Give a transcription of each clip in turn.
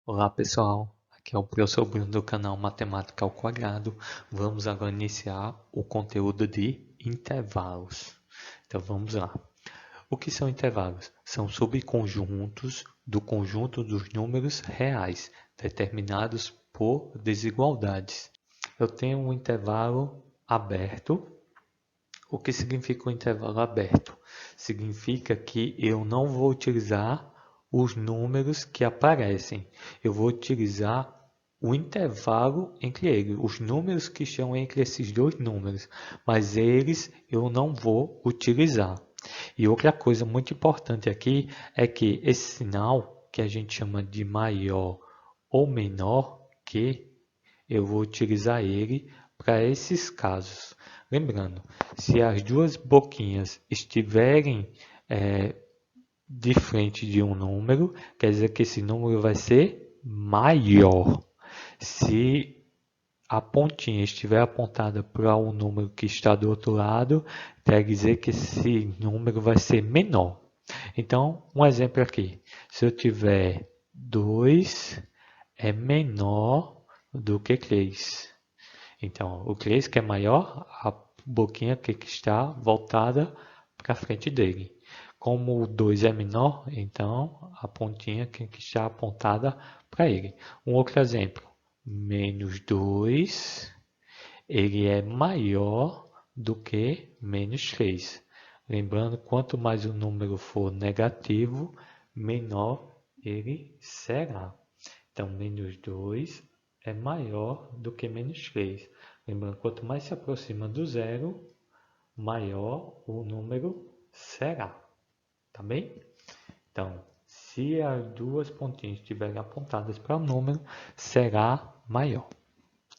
Olá pessoal, aqui é o professor Bruno do canal Matemática ao Quadrado. Vamos agora iniciar o conteúdo de intervalos. Então vamos lá. O que são intervalos? São subconjuntos do conjunto dos números reais, determinados por desigualdades. Eu tenho um intervalo aberto. O que significa um intervalo aberto? Significa que eu não vou utilizar os números que aparecem. Eu vou utilizar o intervalo entre eles, os números que estão entre esses dois números, mas eles eu não vou utilizar. E outra coisa muito importante aqui é que esse sinal, que a gente chama de maior ou menor que, eu vou utilizar ele para esses casos. Lembrando, se as duas boquinhas estiverem de frente de um número, quer dizer que esse número vai ser maior. Se a pontinha estiver apontada para um número que está do outro lado, quer dizer que esse número vai ser menor. Então, um exemplo aqui. Se eu tiver 2 é menor do que 3. Então, o 3 que é maior, a boquinha que está voltada para frente dele. Como o 2 é menor, então a pontinha que está apontada para ele. Um outro exemplo, menos 2, ele é maior do que menos 3. Lembrando, quanto mais o número for negativo, menor ele será. Então, menos 2 é maior do que menos 3. Lembrando, quanto mais se aproxima do zero, maior o número será. Tá bem? Então, se as duas pontinhas estiverem apontadas para o número, será maior.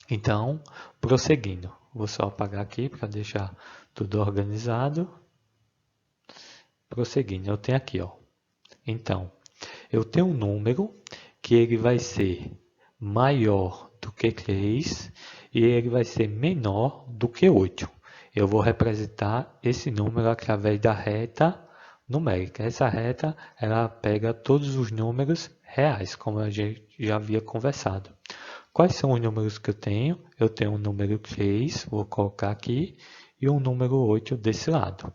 Então, prosseguindo. Vou só apagar aqui para deixar tudo organizado. Prosseguindo, eu tenho aqui, ó. Então, eu tenho um número que ele vai ser maior do que 3 e ele vai ser menor do que 8. Eu vou representar esse número através da reta numérica. Essa reta ela pega todos os números reais, como a gente já havia conversado. Quais são os números que eu tenho? Eu tenho o número 3, vou colocar aqui, e o número 8 desse lado.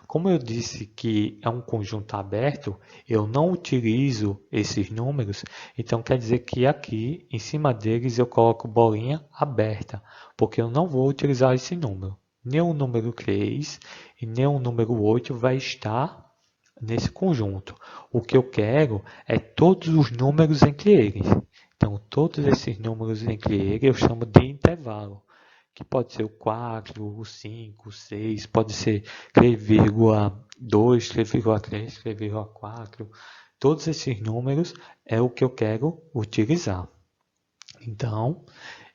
Como eu disse que é um conjunto aberto, eu não utilizo esses números, então quer dizer que aqui, em cima deles, eu coloco bolinha aberta, porque eu não vou utilizar esse número. Nem o número 3 e nem o número 8 vai estar nesse conjunto. O que eu quero é todos os números entre eles. Então, todos esses números entre eles eu chamo de intervalo, que pode ser o 4, o 5, o 6, pode ser 3,2, 3,3, 3,4. Todos esses números é o que eu quero utilizar. Então,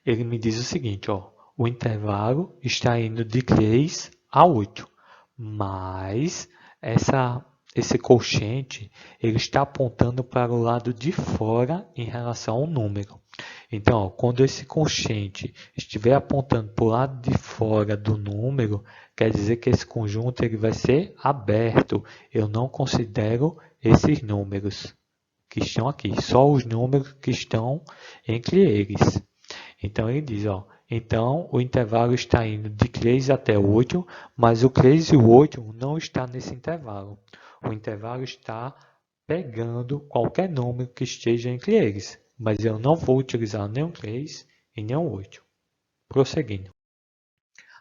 ele me diz o seguinte, ó, o intervalo está indo de 3 a 8, mas esse quociente ele está apontando para o lado de fora em relação ao número. Então, ó, quando esse quociente estiver apontando para o lado de fora do número, quer dizer que esse conjunto ele vai ser aberto. Eu não considero esses números que estão aqui, só os números que estão entre eles. Então, ele diz, ó, então o intervalo está indo de 3 até 8, mas o 3 e o 8 não está nesse intervalo. O intervalo está pegando qualquer número que esteja entre eles, mas eu não vou utilizar nem o 3 e nem o 8. Prosseguindo.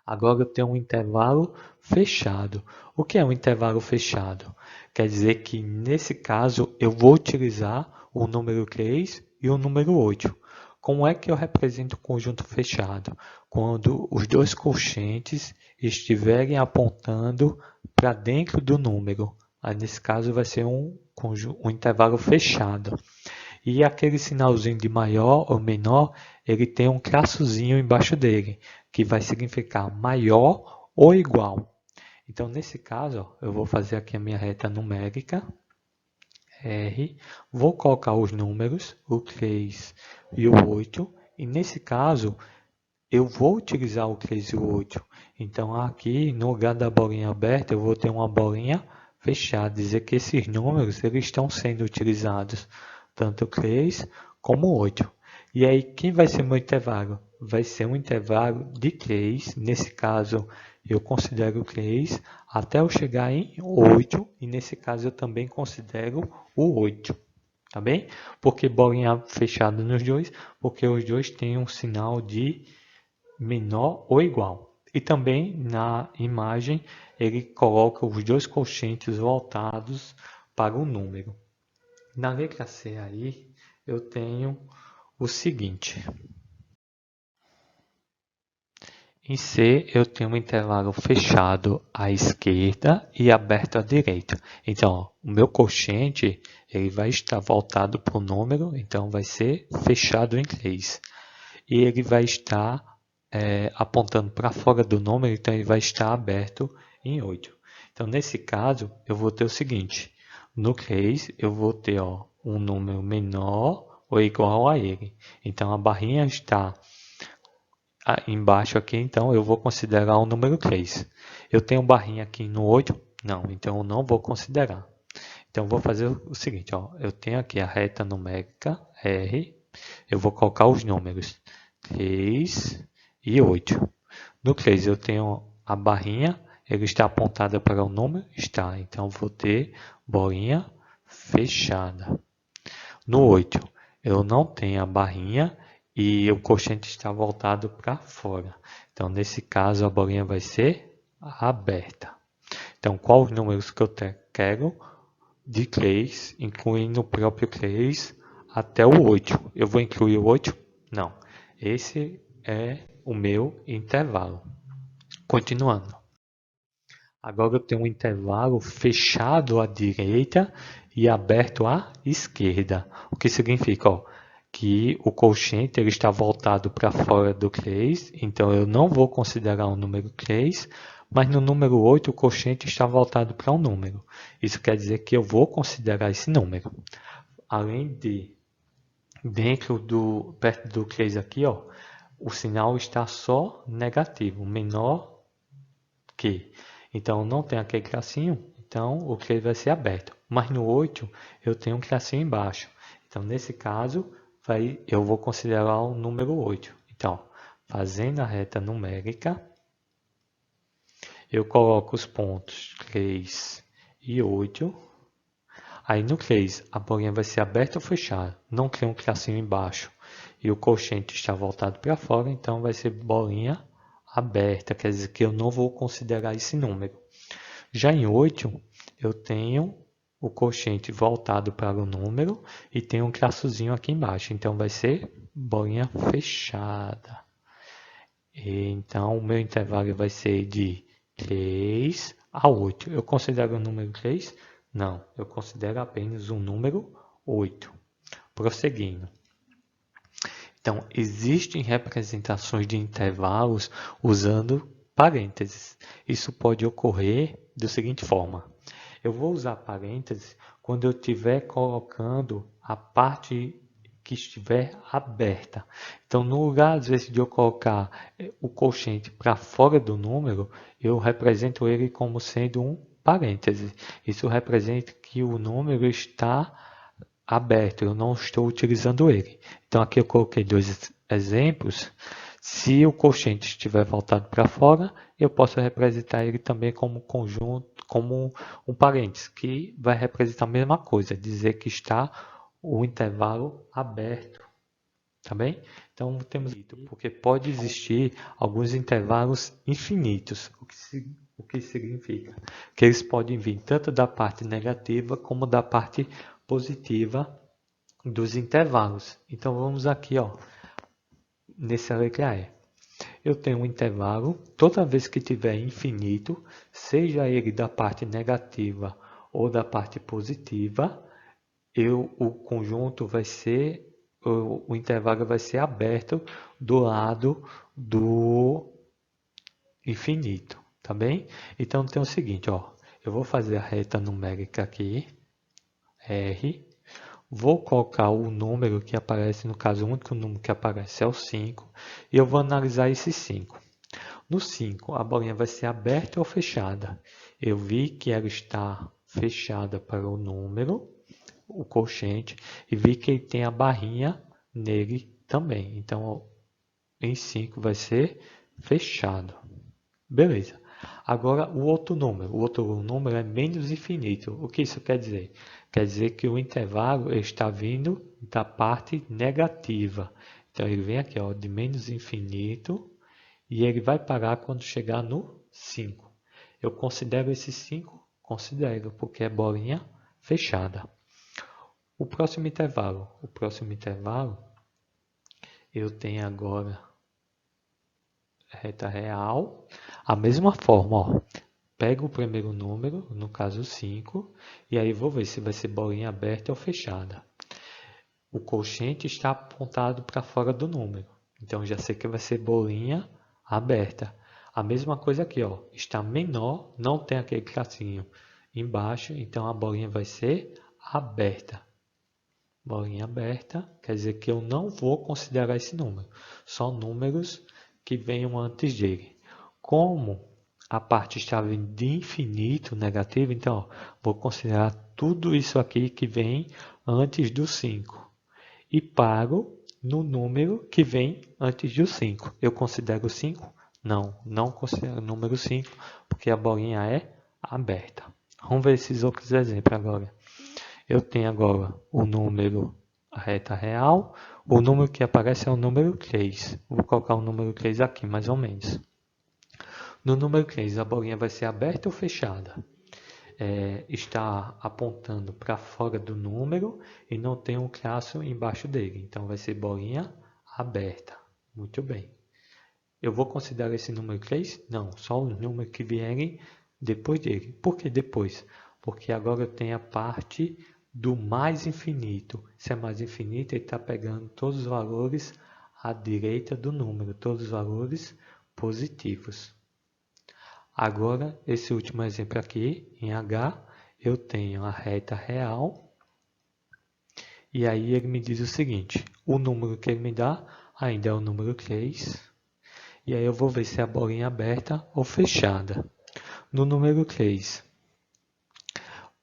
Agora eu tenho um intervalo fechado. O que é um intervalo fechado? Quer dizer que nesse caso eu vou utilizar o número 3 e o número 8. Como é que eu represento o conjunto fechado? Quando os dois quocientes estiverem apontando para dentro do número. Aí, nesse caso vai ser um intervalo fechado. E aquele sinalzinho de maior ou menor, ele tem um traçozinho embaixo dele, que vai significar maior ou igual. Então, nesse caso, ó, eu vou fazer aqui a minha reta numérica, R, vou colocar os números, o 3 e o 8, e nesse caso, eu vou utilizar o 3 e o 8. Então, aqui, no lugar da bolinha aberta, eu vou ter uma bolinha fechada, dizer que esses números eles estão sendo utilizados, tanto 3 como 8. E aí, quem vai ser meu intervalo? Vai ser um intervalo de 3, nesse caso eu considero 3, até eu chegar em 8, e nesse caso eu também considero o 8. Tá bem? Porque bolinha fechada nos dois, porque os dois têm um sinal de menor ou igual. E também na imagem ele coloca os dois colchetes voltados para o número. Na letra C aí eu tenho o seguinte. Em C eu tenho um intervalo fechado à esquerda e aberto à direita. Então, ó, o meu colchete ele vai estar voltado para o número, então vai ser fechado em 3. E ele vai estar apontando para fora do número, então ele vai estar aberto em 8. Então, nesse caso, eu vou ter o seguinte. No 3, eu vou ter um número menor ou igual a ele. Então, a barrinha está embaixo aqui, então eu vou considerar o número 3. Eu tenho barrinha aqui no 8? Não, então eu não vou considerar. Então eu vou fazer o seguinte, eu tenho aqui a reta numérica R, eu vou colocar os números 3 e 8. No 3 eu tenho a barrinha, ele está apontada para o número? Está, então eu vou ter bolinha fechada. No 8 eu não tenho a barrinha, e o colchete está voltado para fora. Então, nesse caso, a bolinha vai ser aberta. Então, quais os números que eu quero? De 3, incluindo o próprio 3 até o 8. Eu vou incluir o 8? Não. Esse é o meu intervalo. Continuando. Agora eu tenho um intervalo fechado à direita e aberto à esquerda. O que significa que o colchete ele está voltado para fora do 3, então eu não vou considerar o número 3, mas no número 8 o colchete está voltado para um número. Isso quer dizer que eu vou considerar esse número. Além de, perto do 3 aqui, o sinal está só negativo, menor que. Então não tem aquele tracinho, então o 3 vai ser aberto. Mas no 8 eu tenho um tracinho embaixo. Então nesse caso eu vou considerar o número 8. Então, fazendo a reta numérica, eu coloco os pontos 3 e 8. Aí no 3 a bolinha vai ser aberta ou fechada. Não tem um tracinho embaixo. E o colchete está voltado para fora, então vai ser bolinha aberta, quer dizer que eu não vou considerar esse número. Já em 8, eu tenho o colchete voltado para o número e tem um traçozinho aqui embaixo, então vai ser bolinha fechada. Então, o meu intervalo vai ser de 3 a 8. Eu considero o número 3? Não, eu considero apenas o número 8. Prosseguindo. Então, existem representações de intervalos usando parênteses. Isso pode ocorrer da seguinte forma. Eu vou usar parênteses quando eu estiver colocando a parte que estiver aberta. Então, no lugar, às vezes, de eu colocar o colchete para fora do número, eu represento ele como sendo um parêntese. Isso representa que o número está aberto, eu não estou utilizando ele. Então aqui eu coloquei dois exemplos. Se o colchete estiver voltado para fora, eu posso representar ele também como conjunto, como um parênteses, que vai representar a mesma coisa, dizer que está o intervalo aberto. Tá bem? Então temos porque pode existir alguns intervalos infinitos. O que significa? Que eles podem vir tanto da parte negativa como da parte positiva dos intervalos. Então vamos aqui, nessa letra E. Eu tenho um intervalo, toda vez que tiver infinito, seja ele da parte negativa ou da parte positiva, o conjunto vai ser, o intervalo vai ser aberto do lado do infinito, tá bem? Então tem o seguinte, eu vou fazer a reta numérica aqui, R, vou colocar o número que aparece, no caso o único número que aparece é o 5, e eu vou analisar esse 5. No 5, a bolinha vai ser aberta ou fechada? Eu vi que ela está fechada para o número, o quociente, e vi que ele tem a barrinha nele também. Então, em 5 vai ser fechado. Beleza. Agora, o outro número é menos infinito. O que isso quer dizer? Quer dizer que o intervalo está vindo da parte negativa. Então, ele vem aqui, ó, de menos infinito, e ele vai parar quando chegar no 5. Eu considero esse 5? Considero, porque é bolinha fechada. O próximo intervalo eu tenho agora reta real. A mesma forma, ó, pego o primeiro número, no caso 5, e aí vou ver se vai ser bolinha aberta ou fechada. O quociente está apontado para fora do número, então já sei que vai ser bolinha aberta. A mesma coisa aqui, ó, está menor, não tem aquele tracinho embaixo, então a bolinha vai ser aberta. Bolinha aberta quer dizer que eu não vou considerar esse número, só números que venham antes dele. Como a parte está vindo de infinito negativo, então ó, vou considerar tudo isso aqui que vem antes do 5. E paro no número que vem antes do 5. Eu considero 5? Não, não considero o número 5, porque a bolinha é aberta. Vamos ver esses outros exemplos agora. Eu tenho agora o número, a reta real. O número que aparece é o número 3. Vou colocar o número 3 aqui, mais ou menos. No número 3, a bolinha vai ser aberta ou fechada? Está apontando para fora do número e não tem um traço embaixo dele. Então, vai ser bolinha aberta. Muito bem. Eu vou considerar esse número 3? Não, só os números que vierem depois dele. Por que depois? Porque agora eu tenho a parte do mais infinito. Se é mais infinito, ele está pegando todos os valores à direita do número, todos os valores positivos. Agora, esse último exemplo aqui, em H, eu tenho a reta real. E aí ele me diz o seguinte, o número que ele me dá ainda é o número 3. E aí eu vou ver se é a bolinha aberta ou fechada. No número 3,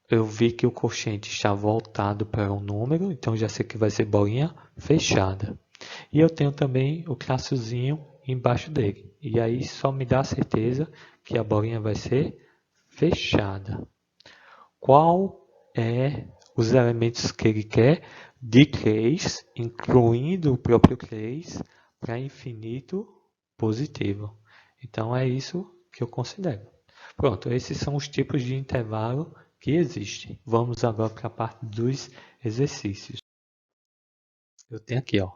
eu vi que o quociente está voltado para um número, então já sei que vai ser bolinha fechada. E eu tenho também o traçozinho embaixo dele. E aí só me dá a certeza que a bolinha vai ser fechada. Qual é os elementos que ele quer de 3, incluindo o próprio 3, para infinito positivo? Então é isso que eu considero. Pronto, esses são os tipos de intervalo que existem. Vamos agora para a parte dos exercícios. Eu tenho aqui, ó.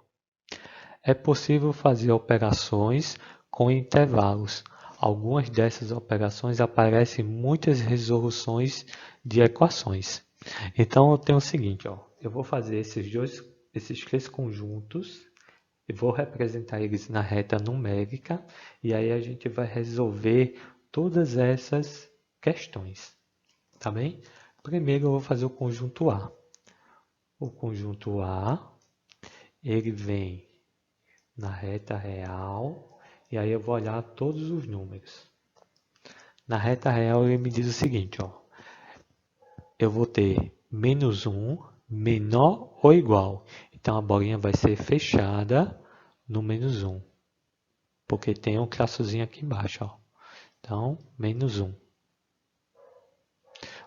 É possível fazer operações com intervalos. Algumas dessas operações aparecem em muitas resoluções de equações. Então eu tenho o seguinte, ó, eu vou fazer esses três conjuntos e vou representar eles na reta numérica e aí a gente vai resolver todas essas questões, tá bem? Primeiro eu vou fazer o conjunto A. O conjunto A, ele vem na reta real, e aí eu vou olhar todos os números. Na reta real ele me diz o seguinte, ó, eu vou ter menos 1 menor ou igual. Então a bolinha vai ser fechada no menos 1, porque tem um traçozinho aqui embaixo, ó. Então, menos 1.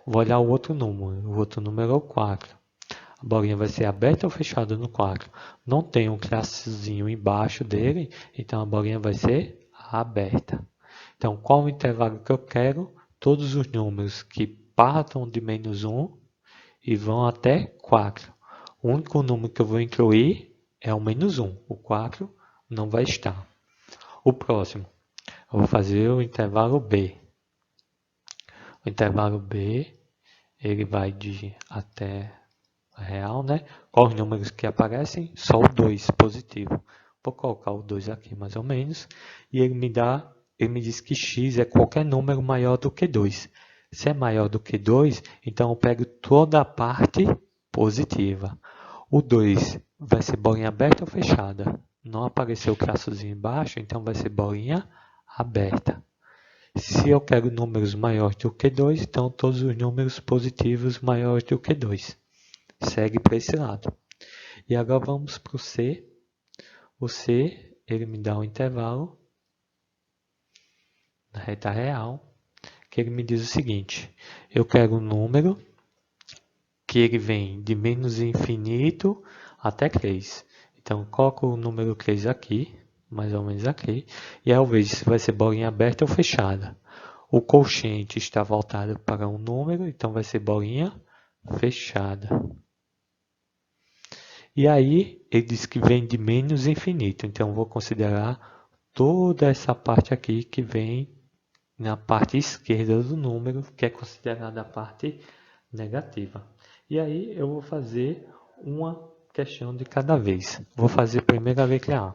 Vou olhar o outro número é o 4. A bolinha vai ser aberta ou fechada no 4? Não tem um traçozinho embaixo dele, então a bolinha vai ser aberta. Então, qual o intervalo que eu quero? Todos os números que partam de menos 1 e vão até 4. O único número que eu vou incluir é o menos 1. O 4 não vai estar. O próximo, eu vou fazer o intervalo B. O intervalo B, ele vai de até real, né? Quais os números que aparecem? Só o 2 positivo. Vou colocar o 2 aqui mais ou menos. E ele me diz que x é qualquer número maior do que 2. Se é maior do que 2, então eu pego toda a parte positiva. O 2 vai ser bolinha aberta ou fechada? Não apareceu o traçozinho embaixo, então vai ser bolinha aberta. Se eu quero números maiores do que 2, então todos os números positivos maiores do que 2. Segue para esse lado. E agora vamos para o C. O C, ele me dá um intervalo na reta real, que ele me diz o seguinte: eu quero um número que ele vem de menos infinito até 3. Então, coloco o número 3 aqui, mais ou menos aqui, e ao ver se vai ser bolinha aberta ou fechada. O quociente está voltado para um número, então vai ser bolinha fechada. E aí, ele diz que vem de menos infinito, então vou considerar toda essa parte aqui que vem na parte esquerda do número, que é considerada a parte negativa. E aí eu vou fazer uma questão de cada vez. Vou fazer primeiro a letra A.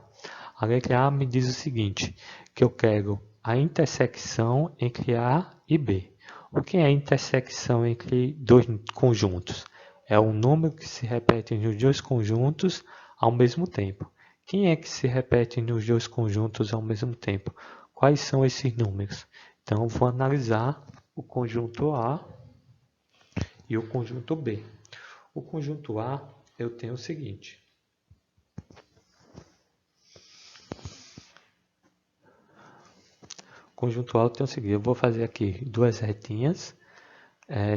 A letra A me diz o seguinte, que eu quero a intersecção entre A e B. O que é a intersecção entre dois conjuntos? É um número que se repete nos dois conjuntos ao mesmo tempo. Quem é que se repete nos dois conjuntos ao mesmo tempo? Quais são esses números? Então, vou analisar o conjunto A e o conjunto B. O conjunto A, eu tenho o seguinte. O conjunto A eu tenho o seguinte. Eu vou fazer aqui duas retinhas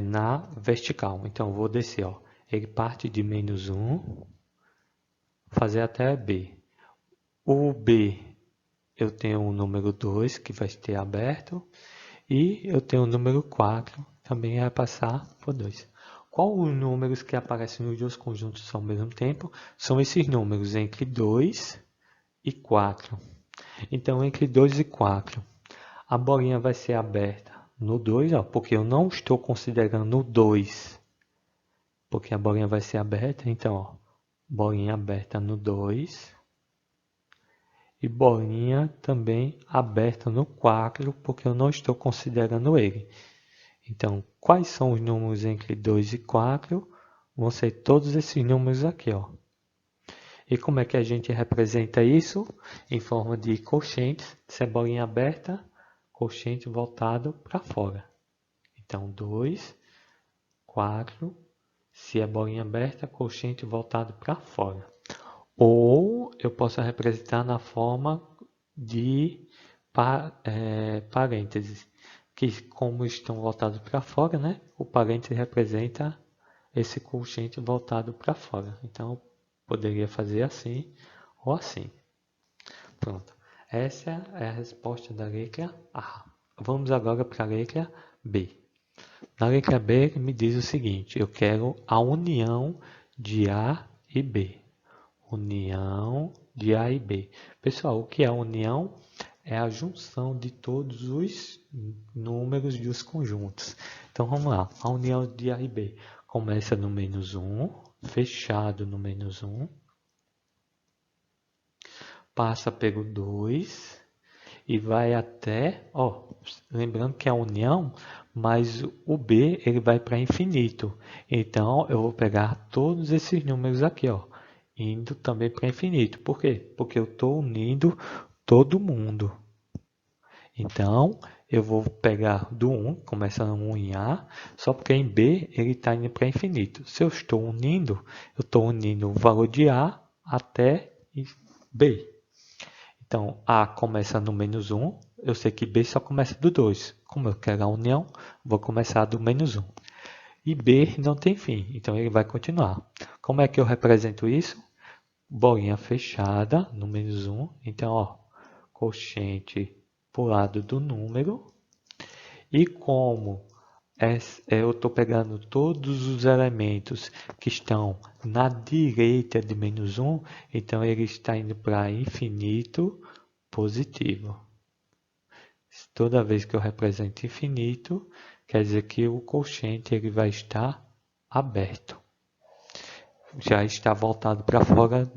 na vertical. Então, eu vou descer. Ó. Ele parte de menos 1, fazer até B. O B, eu tenho o número 2, que vai ter aberto. E eu tenho o número 4, também vai passar por 2. Qual os números que aparecem nos dois conjuntos ao mesmo tempo? São esses números entre 2 e 4. Então, entre 2 e 4, a bolinha vai ser aberta no 2, ó, porque eu não estou considerando o 2, porque a bolinha vai ser aberta. Então, ó, bolinha aberta no 2 e bolinha também aberta no 4, porque eu não estou considerando ele. Então, quais são os números entre 2 e 4? Vão ser todos esses números aqui, ó. E como é que a gente representa isso? Em forma de quocientes, cebolinha aberta, quociente voltado para fora. Então, 2, 4, se é bolinha aberta, quociente voltado para fora. Ou eu posso representar na forma de parênteses, que como estão voltados para fora, né? O parêntese representa esse quociente voltado para fora. Então, eu poderia fazer assim ou assim. Pronto. Essa é a resposta da letra A. Vamos agora para a letra B. Na letra B, ele me diz o seguinte: eu quero a união de A e B. União de A e B. Pessoal, o que é a união? É a junção de todos os números dos conjuntos. Então, vamos lá. A união de A e B começa no menos 1, fechado no menos 1, passa pelo 2 e vai até, ó, lembrando que é a união, mas o B ele vai para infinito. Então, eu vou pegar todos esses números aqui, ó, indo também para infinito. Por quê? Porque eu estou unindo todo mundo. Então, eu vou pegar do 1, começando 1 em A, só porque em B ele está indo para infinito. Se eu estou unindo, eu estou unindo o valor de A até B. Então, A começa no menos 1, eu sei que B só começa do 2. Como eu quero a união, vou começar do menos 1. E B não tem fim, então ele vai continuar. Como é que eu represento isso? Bolinha fechada no menos 1. Então, ó, quociente para o lado do número. E como eu estou pegando todos os elementos que estão na direita de menos 1, então ele está indo para infinito positivo. Toda vez que eu represento infinito, quer dizer que o quociente ele vai estar aberto. Já está voltado para fora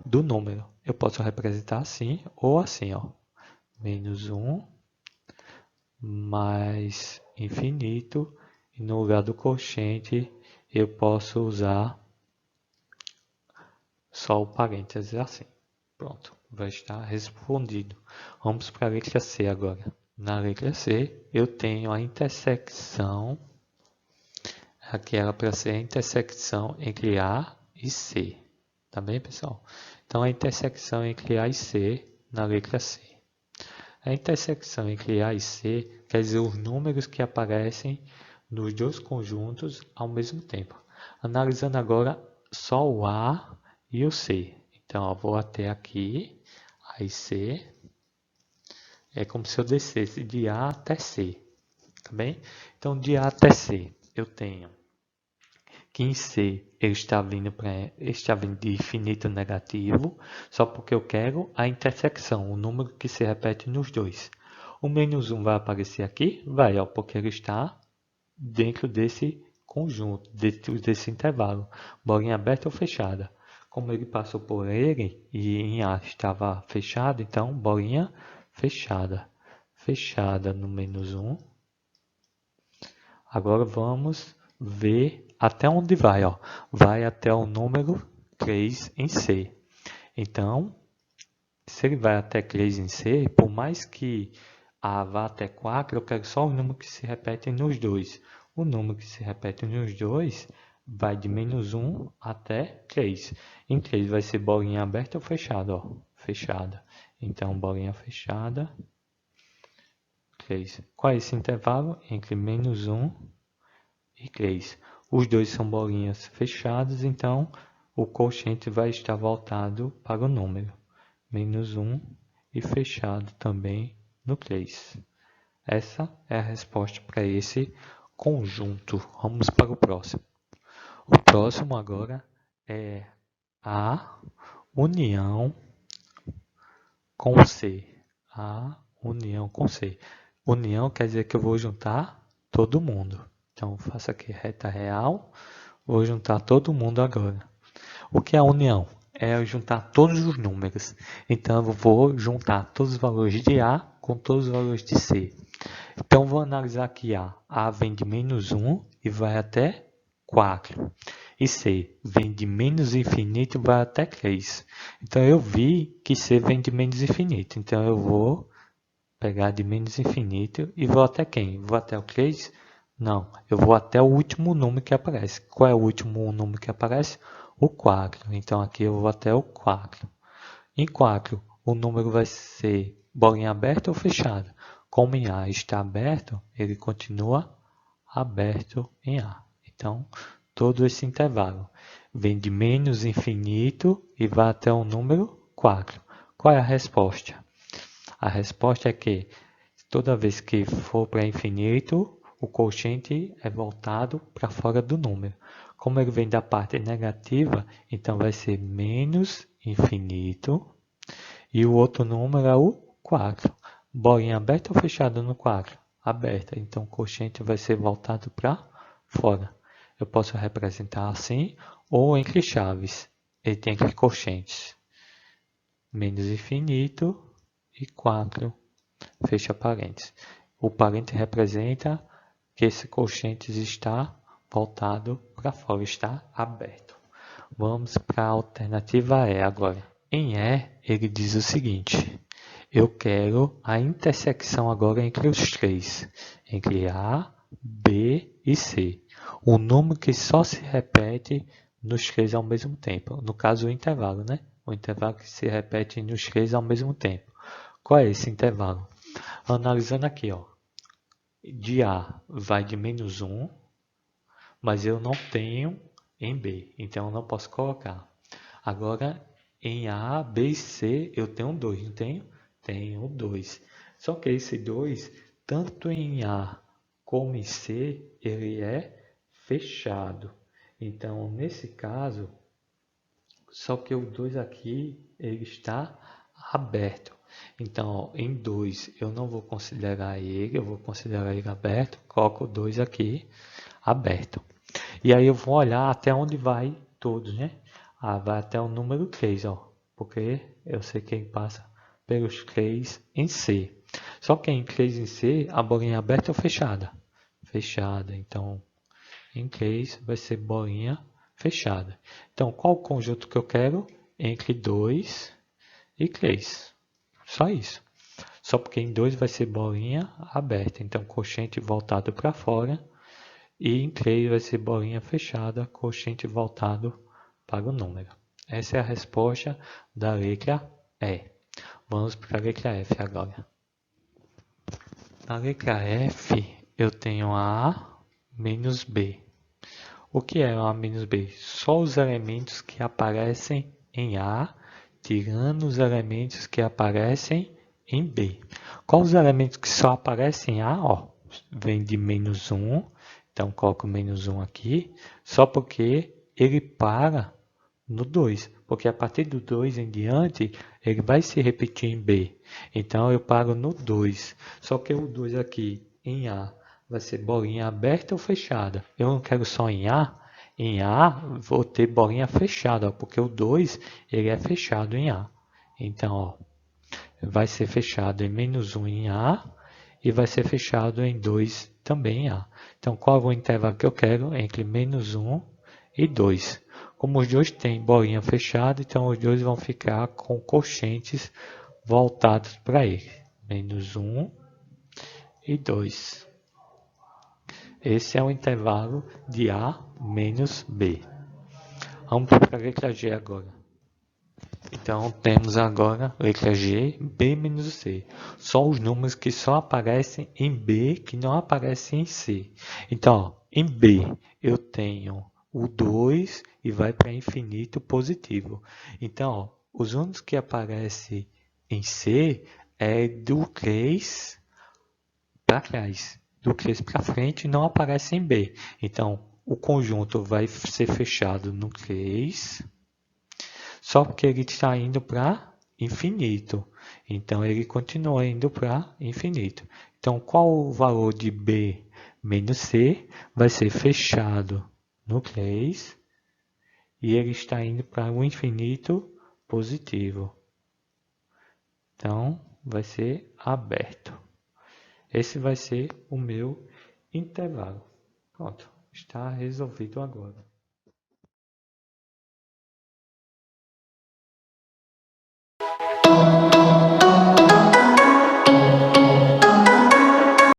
do número. Eu posso representar assim ou assim, ó. Menos 1 mais infinito. E no lugar do quociente, eu posso usar só o parênteses assim. Pronto, vai estar respondido. Vamos para a letra C agora. na letra C, eu tenho a intersecção, aqui era para ser a intersecção entre A e C. Tá bem, pessoal? Então, a intersecção entre A e C na letra C. A intersecção entre A e C quer dizer os números que aparecem nos dois conjuntos ao mesmo tempo. Analisando agora só o A e o C. Então, eu vou até aqui, A e C. É como se eu descesse de A até C. Tá bem? Então, de A até C, eu tenho que em C ele está vindo de infinito negativo, só porque eu quero a intersecção, o número que se repete nos dois. O menos 1 vai aparecer aqui? Vai, ó, porque ele está dentro desse conjunto, desse intervalo. Bolinha aberta ou fechada. Como ele passou por ele e em A estava fechado, então bolinha fechada. Fechada no menos 1. Agora vamos ver até onde vai, ó. Vai até o número 3 em C. Então, se ele vai até 3 em C, por mais que A vá até 4, eu quero só o número que se repete nos dois. O número que se repete nos dois vai de menos 1 até 3. Em 3 vai ser bolinha aberta ou fechada, ó. Fechada. Então, bolinha fechada. 3. Qual é esse intervalo? Entre menos 1 e 3. Os dois são bolinhas fechadas, então o quociente vai estar voltado para o número. Menos 1 e fechado também no 3. Essa é a resposta para esse conjunto. Vamos para o próximo. O próximo agora é A união com C. A união com C. União quer dizer que eu vou juntar todo mundo. Então, faço aqui reta real, vou juntar todo mundo agora. O que é a união? É eu juntar todos os números. Então, eu vou juntar todos os valores de A com todos os valores de C. Então, vou analisar aqui A. A vem de menos 1 e vai até 4. E C vem de menos infinito e vai até 3. Então, eu vi que C vem de menos infinito. Então, eu vou pegar de menos infinito e vou até quem? Vou até o 3? Não, eu vou até o último número que aparece. Qual é o último número que aparece? O 4. Então aqui eu vou até o 4. Em 4, o número vai ser bolinha aberta ou fechada? Como em A está aberto, ele continua aberto em A. Então, todo esse intervalo vem de menos infinito e vai até o número 4. Qual é a resposta? A resposta é que toda vez que for para infinito, o quociente é voltado para fora do número. Como ele vem da parte negativa, então vai ser menos infinito. E o outro número é o 4. Bolinha aberta ou fechada no 4? Aberta. Então o quociente vai ser voltado para fora. Eu posso representar assim ou entre chaves. Ele tem aqui quocientes. Menos infinito e 4. Fecha parênteses. O parênteses representa que esse quociente está voltado para fora, está aberto. Vamos para a alternativa E agora. Em E, ele diz o seguinte: eu quero a intersecção agora entre os três, entre A, B e C. O número que só se repete nos três ao mesmo tempo. No caso, o intervalo, né? O intervalo que se repete nos três ao mesmo tempo. Qual é esse intervalo? Analisando aqui, ó, de A vai de menos 1, mas eu não tenho em B, então eu não posso colocar. Agora, em A, B e C eu tenho 2, não tenho? Tenho 2. Só que esse 2, tanto em A como em C, ele é fechado. Então, nesse caso, só que o 2 aqui, ele está aberto. Então, ó, em 2 eu não vou considerar ele, eu vou considerar ele aberto, coloco o 2 aqui, aberto. E aí eu vou olhar até onde vai todos, né? Ah, vai até o número 3, ó, porque eu sei que ele passa pelos 3 em C. Só que em 3 em C, a bolinha é aberta ou fechada? Fechada, então em 3 vai ser bolinha fechada. Então, qual o conjunto que eu quero? Entre 2 e 3. Só isso. Só porque em 2 vai ser bolinha aberta, então quociente voltado para fora. E em 3 vai ser bolinha fechada, quociente voltado para o número. Essa é a resposta da letra E. Vamos para a letra F agora. Na letra F, eu tenho A menos B. O que é A menos B? Só os elementos que aparecem em A, tirando os elementos que aparecem em B. Quais os elementos que só aparecem em A? Ó, vem de menos 1, então coloco menos 1 aqui, só porque ele para no 2, porque a partir do 2 em diante, ele vai se repetir em B. Então, eu paro no 2. Só que o 2 aqui em A vai ser bolinha aberta ou fechada. Eu não quero só em A. Em A, vou ter bolinha fechada, ó, porque o 2 ele é fechado em A. Então, ó, vai ser fechado em menos 1 em A e vai ser fechado em 2 também em A. Então, qual é o intervalo que eu quero? Entre menos 1 e 2. Como os dois têm bolinha fechada, então os dois vão ficar com quocientes voltados para ele. Menos 1 e 2. Esse é o intervalo de A menos B. Vamos para a letra G agora. Então, temos agora letra G, B menos C. Só os números que só aparecem em B, que não aparecem em C. Então, ó, em B, eu tenho o 2 e vai para infinito positivo. Então, ó, os únicos que aparecem em C é do 3 para trás. Do 3 para frente não aparece em B. Então, o conjunto vai ser fechado no 3, só porque ele está indo para infinito. Então, ele continua indo para infinito. Então, qual o valor de B menos C? Vai ser fechado no 3 e ele está indo para o infinito positivo. Então, vai ser aberto. Esse vai ser o meu intervalo. Pronto, está resolvido agora.